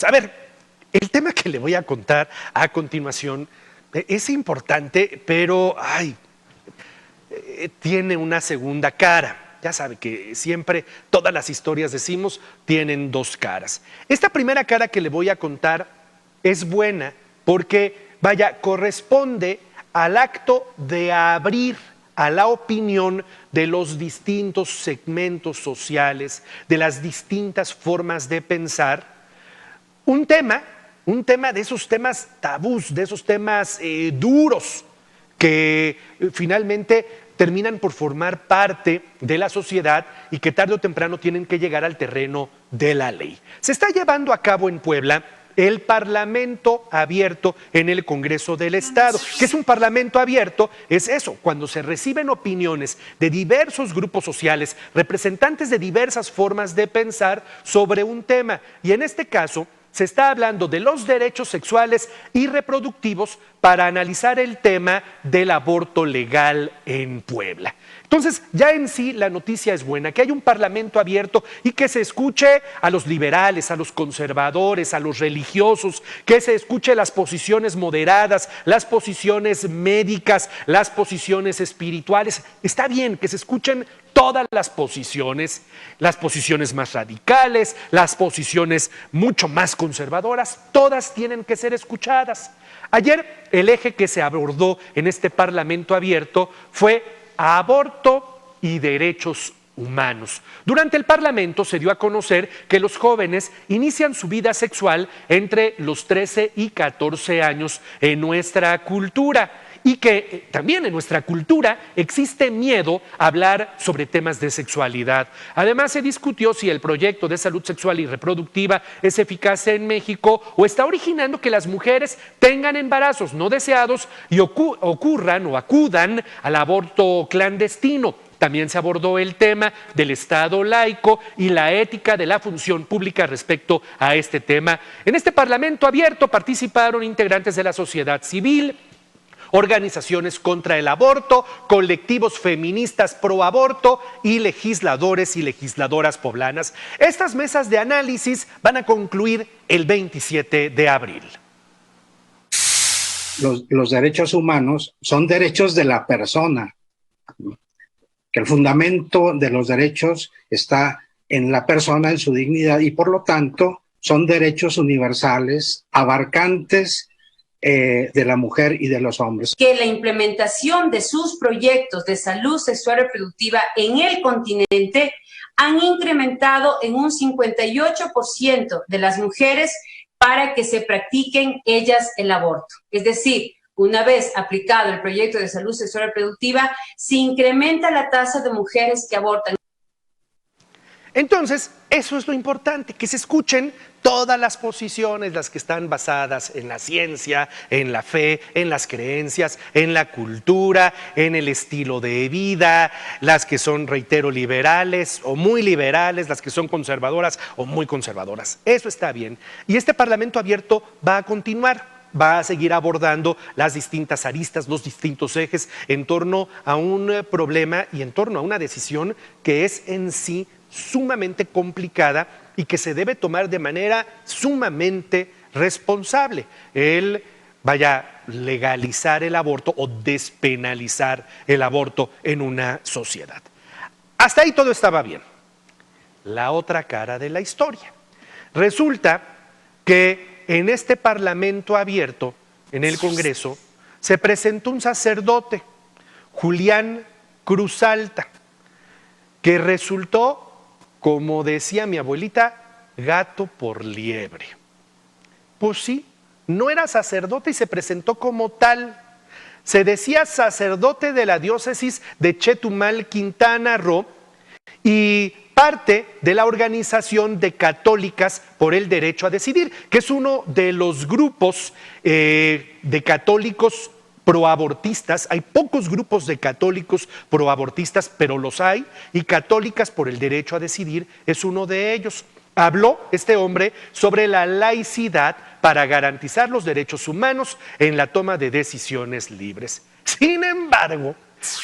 A ver, el tema que le voy a contar a continuación es importante, pero tiene una segunda cara. Ya sabe que siempre todas las historias, decimos, tienen dos caras. Esta primera cara que le voy a contar es buena porque, vaya, corresponde al acto de abrir a la opinión de los distintos segmentos sociales, de las distintas formas de pensar, un tema de esos temas tabús, de esos temas duros que finalmente terminan por formar parte de la sociedad y que tarde o temprano tienen que llegar al terreno de la ley. Se está llevando a cabo en Puebla el Parlamento Abierto en el Congreso del Estado. ¿Qué es un Parlamento Abierto? Es eso, cuando se reciben opiniones de diversos grupos sociales, representantes de diversas formas de pensar sobre un tema. Y en este caso, se está hablando de los derechos sexuales y reproductivos para analizar el tema del aborto legal en Puebla. Entonces, ya en sí la noticia es buena, que hay un parlamento abierto y que se escuche a los liberales, a los conservadores, a los religiosos, que se escuche las posiciones moderadas, las posiciones médicas, las posiciones espirituales. Está bien que se escuchen todas las posiciones más radicales, las posiciones mucho más conservadoras, todas tienen que ser escuchadas. Ayer el eje que se abordó en este Parlamento Abierto fue aborto y derechos humanos. Durante el Parlamento se dio a conocer que los jóvenes inician su vida sexual entre los 13 y 14 años en nuestra cultura y que también en nuestra cultura existe miedo a hablar sobre temas de sexualidad. Además, se discutió si el proyecto de salud sexual y reproductiva es eficaz en México o está originando que las mujeres tengan embarazos no deseados y ocurran o acudan al aborto clandestino. También se abordó el tema del Estado laico y la ética de la función pública respecto a este tema. En este Parlamento Abierto participaron integrantes de la sociedad civil, organizaciones contra el aborto, colectivos feministas pro aborto y legisladores y legisladoras poblanas. Estas mesas de análisis van a concluir el 27 de abril. Los derechos humanos son derechos de la persona, que el fundamento de los derechos está en la persona, en su dignidad, y por lo tanto son derechos universales, abarcantes de la mujer y de los hombres. Que la implementación de sus proyectos de salud sexual y reproductiva en el continente han incrementado en un 58% de las mujeres para que se practiquen ellas el aborto. Es decir, una vez aplicado el proyecto de salud sexual y reproductiva, se incrementa la tasa de mujeres que abortan. Entonces, eso es lo importante, que se escuchen todas las posiciones, las que están basadas en la ciencia, en la fe, en las creencias, en la cultura, en el estilo de vida, las que son, reitero, liberales o muy liberales, las que son conservadoras o muy conservadoras. Eso está bien. Y este Parlamento Abierto va a continuar. Va a seguir abordando las distintas aristas, los distintos ejes en torno a un problema y en torno a una decisión que es en sí sumamente complicada y que se debe tomar de manera sumamente responsable. El legalizar el aborto o despenalizar el aborto en una sociedad. Hasta ahí todo estaba bien. La otra cara de la historia. Resulta que en este Parlamento Abierto, en el Congreso, se presentó un sacerdote, Julián Cruzalta, que resultó, como decía mi abuelita, gato por liebre. Pues sí, no era sacerdote y se presentó como tal. Se decía sacerdote de la diócesis de Chetumal, Quintana Roo, y parte de la Organización de Católicas por el Derecho a Decidir, que es uno de los grupos de católicos proabortistas. Hay pocos grupos de católicos proabortistas, pero los hay, y Católicas por el Derecho a Decidir es uno de ellos. Habló este hombre sobre la laicidad para garantizar los derechos humanos en la toma de decisiones libres. Sin embargo,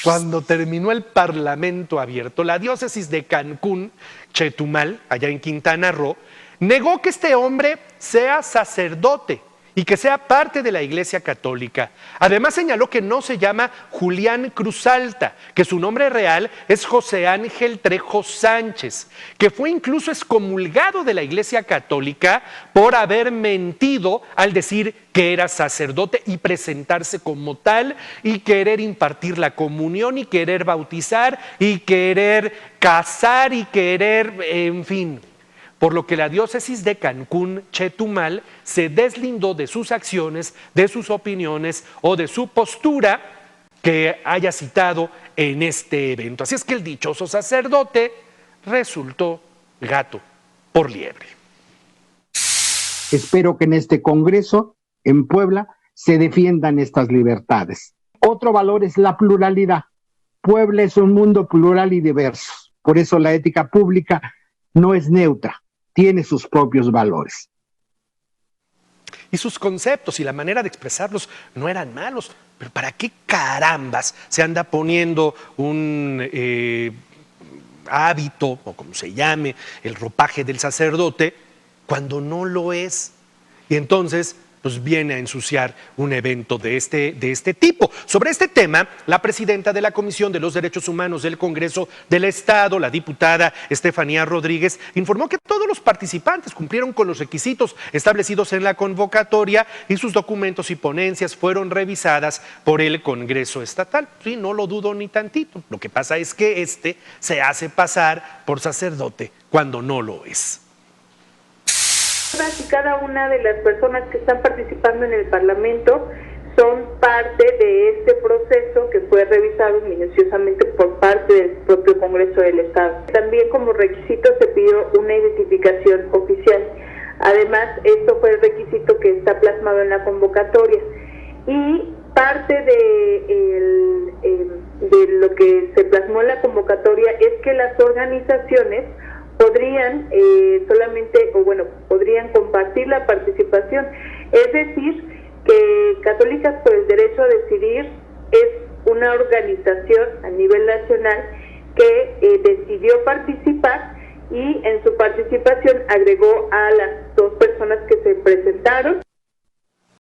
cuando terminó el Parlamento Abierto, la diócesis de Cancún, Chetumal, allá en Quintana Roo, Negó que este hombre sea sacerdote y que sea parte de la Iglesia Católica. Además señaló que no se llama Julián Cruzalta, que su nombre real es José Ángel Trejo Sánchez, que fue incluso excomulgado de la Iglesia Católica por haber mentido al decir que era sacerdote y presentarse como tal y querer impartir la comunión y querer bautizar y querer casar y querer, en fin. Por lo que la diócesis de Cancún, Chetumal, se deslindó de sus acciones, de sus opiniones o de su postura que haya citado en este evento. Así es que el dichoso sacerdote resultó gato por liebre. Espero que en este Congreso, en Puebla, se defiendan estas libertades. Otro valor es la pluralidad. Puebla es un mundo plural y diverso. Por eso la ética pública no es neutra. Tiene sus propios valores. Y sus conceptos y la manera de expresarlos no eran malos, pero ¿para qué carambas se anda poniendo un hábito, o como se llame, el ropaje del sacerdote, cuando no lo es? Y entonces pues viene a ensuciar un evento de este tipo. Sobre este tema, la presidenta de la Comisión de los Derechos Humanos del Congreso del Estado, la diputada Estefanía Rodríguez, informó que todos los participantes cumplieron con los requisitos establecidos en la convocatoria y sus documentos y ponencias fueron revisadas por el Congreso Estatal. Sí, no lo dudo ni tantito. Lo que pasa es que se hace pasar por sacerdote cuando no lo es. Y cada una de las personas que están participando en el Parlamento son parte de este proceso que fue revisado minuciosamente por parte del propio Congreso del Estado. También como requisito se pidió una identificación oficial. Además, esto fue el requisito que está plasmado en la convocatoria. Y parte de lo que se plasmó en la convocatoria es que las organizaciones podrían podrían compartir la participación, es decir, que Católicas por el Derecho a Decidir es una organización a nivel nacional que decidió participar y en su participación agregó a las dos personas que se presentaron.